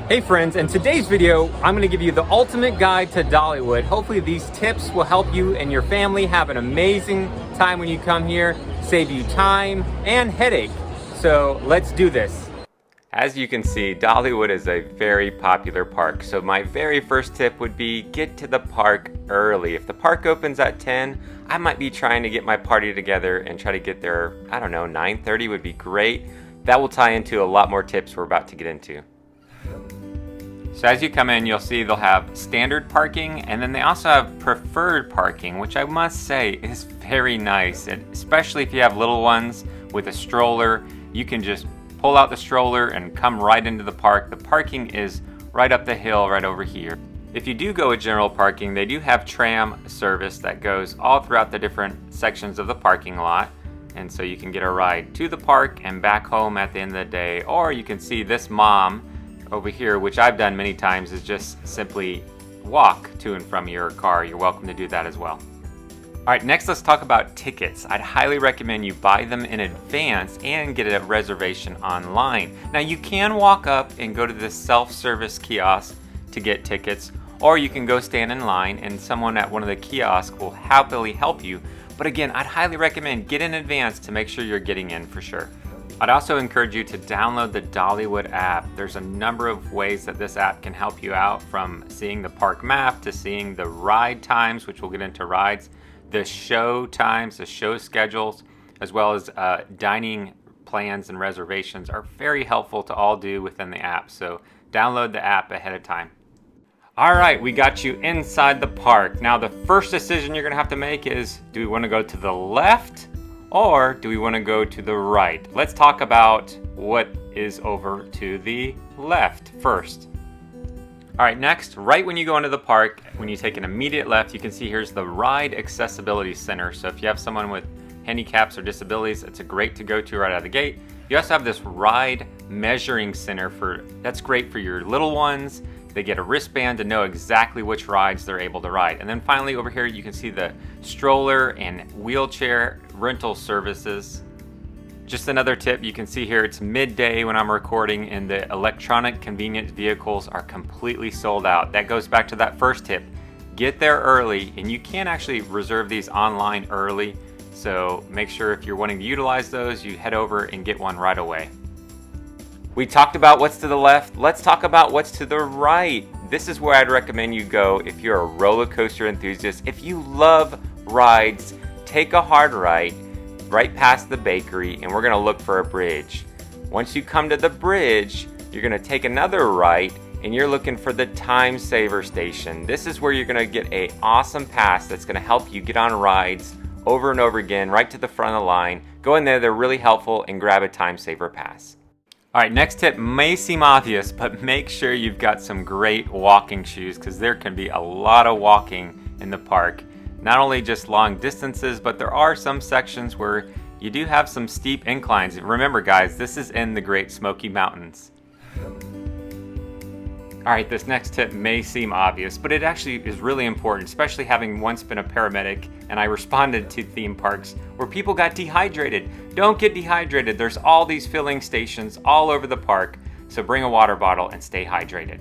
Hey friends, in today's video, I'm going to give you the ultimate guide to Dollywood. Hopefully these tips will help you and your family have an amazing time when you come here, save you time and headache. So let's do this. As you can see, Dollywood is a very popular park. So my very first tip would be get to the park early. If the park opens at 10, I might be trying to get my party together and try to get there, I don't know, 9:30 would be great. That will tie into a lot more tips we're about to get into. So as you come in, you'll see they'll have standard parking, and then they also have preferred parking, which I must say is very nice. And especially if you have little ones with a stroller, you can just pull out the stroller and come right into the park. The parking is right up the hill right over here. If you do go with general parking, they do have tram service that goes all throughout the different sections of the parking lot. And so you can get a ride to the park and back home at the end of the day. Or you can see this mom over here, which I've done many times, is just simply walk to and from your car. You're welcome to do that as well. All right, next let's talk about tickets. I'd highly recommend you buy them in advance and get a reservation online. Now you can walk up and go to the self-service kiosk to get tickets, or you can go stand in line and someone at one of the kiosks will happily help you. But again, I'd highly recommend get in advance to make sure you're getting in for sure. I'd also encourage you to download the Dollywood app. There's a number of ways that this app can help you out, from seeing the park map to seeing the ride times, which we'll get into rides, the show times, the show schedules, as well as dining plans and reservations are very helpful to all do within the app. So download the app ahead of time. All right, we got you inside the park. Now the first decision you're gonna have to make is, do we wanna go to the left or do we want to go to the right? Let's talk about what is over to the left first. All right, next, right when you go into the park, when you take an immediate left, you can see here's the Ride Accessibility Center. So if you have someone with handicaps or disabilities, it's a great to go to right out of the gate. You also have this Ride Measuring Center that's great for your little ones. They get a wristband to know exactly which rides they're able to ride. And then finally over here, you can see the stroller and wheelchair rental services. Just another tip, you can see here it's midday when I'm recording and the electronic convenience vehicles are completely sold out. That goes back to that first tip. Get there early, and you can actually reserve these online early. So make sure if you're wanting to utilize those, you head over and get one right away. We talked about what's to the left. Let's talk about what's to the right. This is where I'd recommend you go if you're a roller coaster enthusiast. If you love rides, take a hard right past the bakery, and we're gonna look for a bridge. Once you come to the bridge, you're gonna take another right, and you're looking for the Time Saver Station. This is where you're gonna get an awesome pass that's gonna help you get on rides over and over again, right to the front of the line. Go in there, they're really helpful, and grab a Time Saver pass. All right, next tip may seem obvious, but make sure you've got some great walking shoes, because there can be a lot of walking in the park. Not only just long distances, but there are some sections where you do have some steep inclines. Remember guys, this is in the Great Smoky Mountains. All right, this next tip may seem obvious, but it actually is really important, especially having once been a paramedic and I responded to theme parks where people got dehydrated. Don't get dehydrated. There's all these filling stations all over the park, so bring a water bottle and stay hydrated.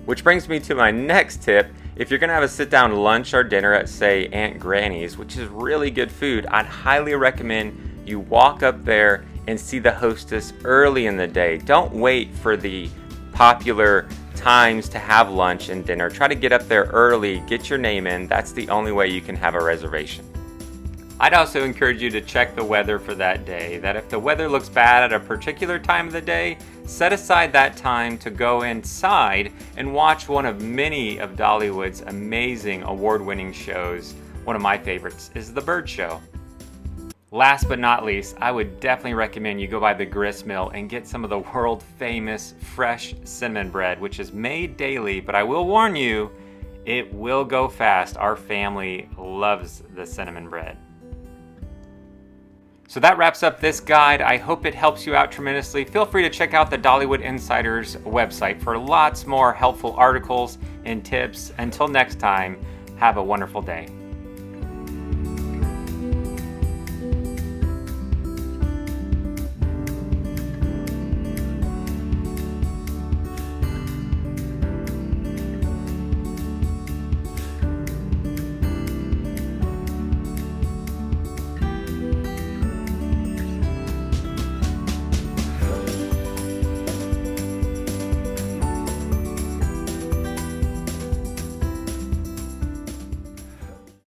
Which brings me to my next tip. If you're gonna have a sit-down lunch or dinner at, say, Aunt Granny's, which is really good food, I'd highly recommend you walk up there and see the hostess early in the day. Don't wait for the popular times to have lunch and dinner. Try to get up there early, get your name in. That's the only way you can have a reservation. I'd also encourage you to check the weather for that day, that if the weather looks bad at a particular time of the day, set aside that time to go inside and watch one of many of Dollywood's amazing award-winning shows. One of my favorites is the Bird Show. Last but not least, I would definitely recommend you go by the grist mill and get some of the world famous fresh cinnamon bread, which is made daily, but I will warn you, it will go fast. Our family loves the cinnamon bread. So that wraps up this guide. I hope it helps you out tremendously. Feel free to check out the Dollywood Insider's website for lots more helpful articles and tips. Until next time, have a wonderful day.